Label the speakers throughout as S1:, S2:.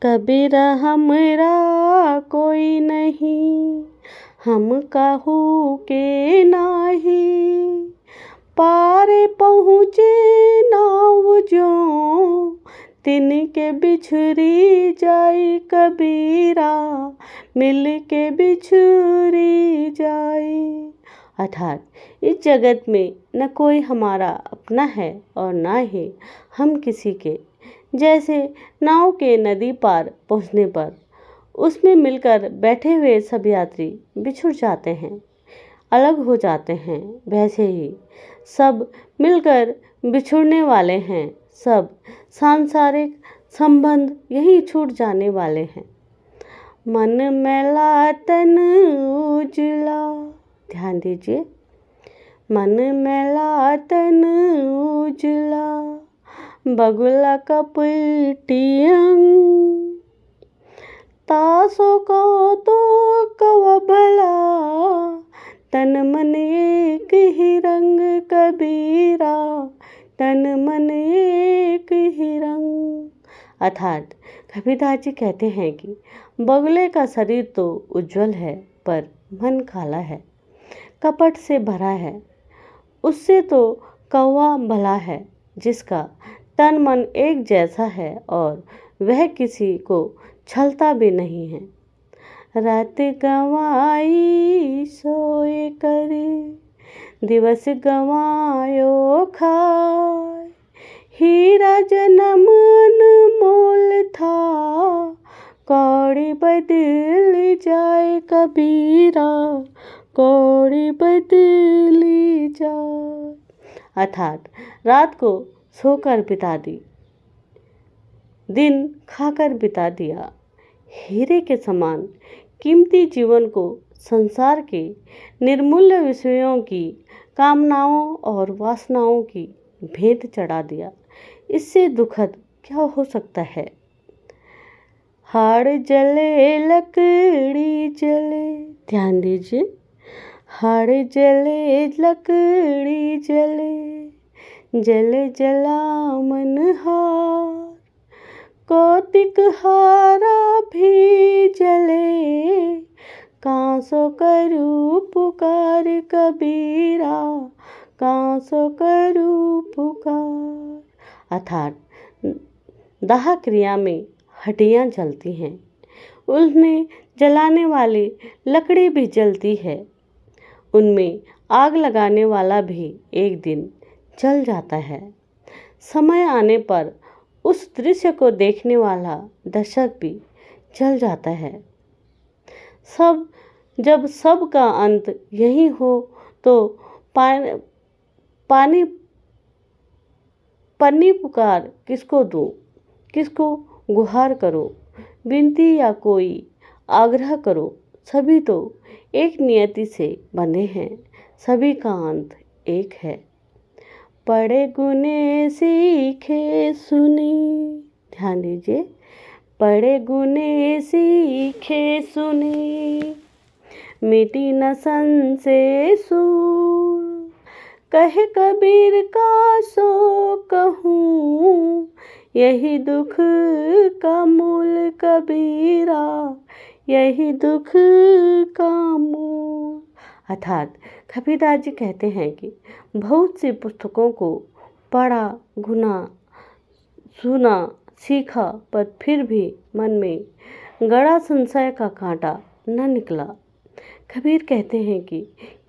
S1: कबीरा हमरा कोई नहीं, हम कहू के नाही। पारे पहुँचे नाव जो, तिनके बिछुरी जाई। कबीरा मिल के बिछुरी जाई। अर्थात इस जगत में न कोई हमारा अपना है और ना ही हम किसी के। जैसे नाव के नदी पार पहुँचने पर उसमें मिलकर बैठे हुए सब यात्री बिछुड़ जाते हैं, अलग हो जाते हैं, वैसे ही सब मिलकर बिछुड़ने वाले हैं। सब सांसारिक संबंध यही छूट जाने वाले हैं। मन मैला तन उजला, ध्यान दीजिए। मन मैला तन उजला, बगुला कपटी अंग। तासो को तो कव भला, तन मन एक ही रंग। कबीरा तन मन एक ही रंग। अर्थात कबीरदास जी कहते हैं कि बगुले का शरीर तो उज्जवल है, पर मन काला है, कपट से भरा है। उससे तो कौवा भला है, जिसका तन मन एक जैसा है और वह किसी को छलता भी नहीं है। रात गंवाई सोए करे, दिवस गंवायो खाए। हीरा जन्म अनमोल था, कौड़ी बदल जाए। कबीरा कौड़ी बदली जाए। अर्थात रात को सोकर बिता दी, दिन खाकर बिता दिया। हीरे के समान कीमती जीवन को संसार के निर्मूल्य विषयों की कामनाओं और वासनाओं की भेंट चढ़ा दिया। इससे दुखद क्या हो सकता है। हाड़ जले लकड़ी जले, ध्यान दीजिए। हाड़ जले लकड़ी जले, जले जला मन हार। कौतिक हारा भी जले, कांसो करूं पुकार। कबीरा कांसो करूं पुकार। अर्थात दाह क्रिया में हड्डियां जलती हैं, उन्हें जलाने वाली लकड़ी भी जलती है। उनमें आग लगाने वाला भी एक दिन जल जाता है। समय आने पर उस दृश्य को देखने वाला दर्शक भी जल जाता है। जब सब का अंत यही हो तो पन्नी पुकार किसको दूं, किसको गुहार करो, विनती या कोई आग्रह करो। सभी तो एक नियति से बंधे हैं, सभी का अंत एक है। पढ़े गुने सीखे सुनी, ध्यान दीजिए। पढ़े गुने सीखे सुनी, मिटी न संशय सूर। कहे कबीर का सो कहूँ, यही दुख का मूल। कबीरा यही दुख का मूल। अर्थात कबीरदास जी कहते हैं कि बहुत सी पुस्तकों को पढ़ा, गुना, सुना, सीखा, पर फिर भी मन में गड़ा संशय का कांटा न निकला। कबीर कहते हैं कि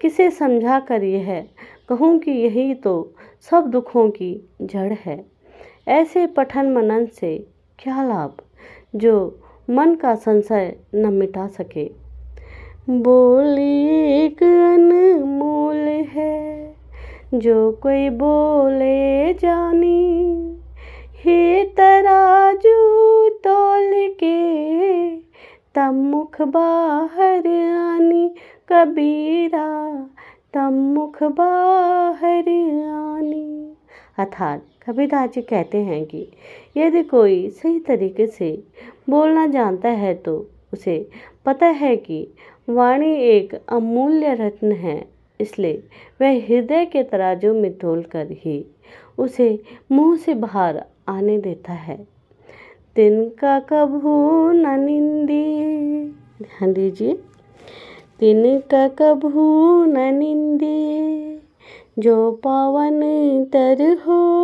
S1: किसे समझा कर यह कहूँ कि यही तो सब दुखों की जड़ है। ऐसे पठन मनन से क्या लाभ, जो मन का संशय न मिटा सके। बोली एक अनमोल है, जो कोई बोले जानी। हे तराजू तौल के, तब मुख बाहर आनी। कबीरा तब मुख बाहर आनी। अर्थात कबीरदास जी कहते हैं कि यदि कोई सही तरीके से बोलना जानता है तो उसे पता है कि वाणी एक अमूल्य रत्न है, इसलिए वह हृदय के तराजू में तोल कर ही उसे मुंह से बाहर आने देता है। तिनका कभू न निंदिए। ध्यान दीजिए, तिनका कभू न निंदिए, जो पावन तर हो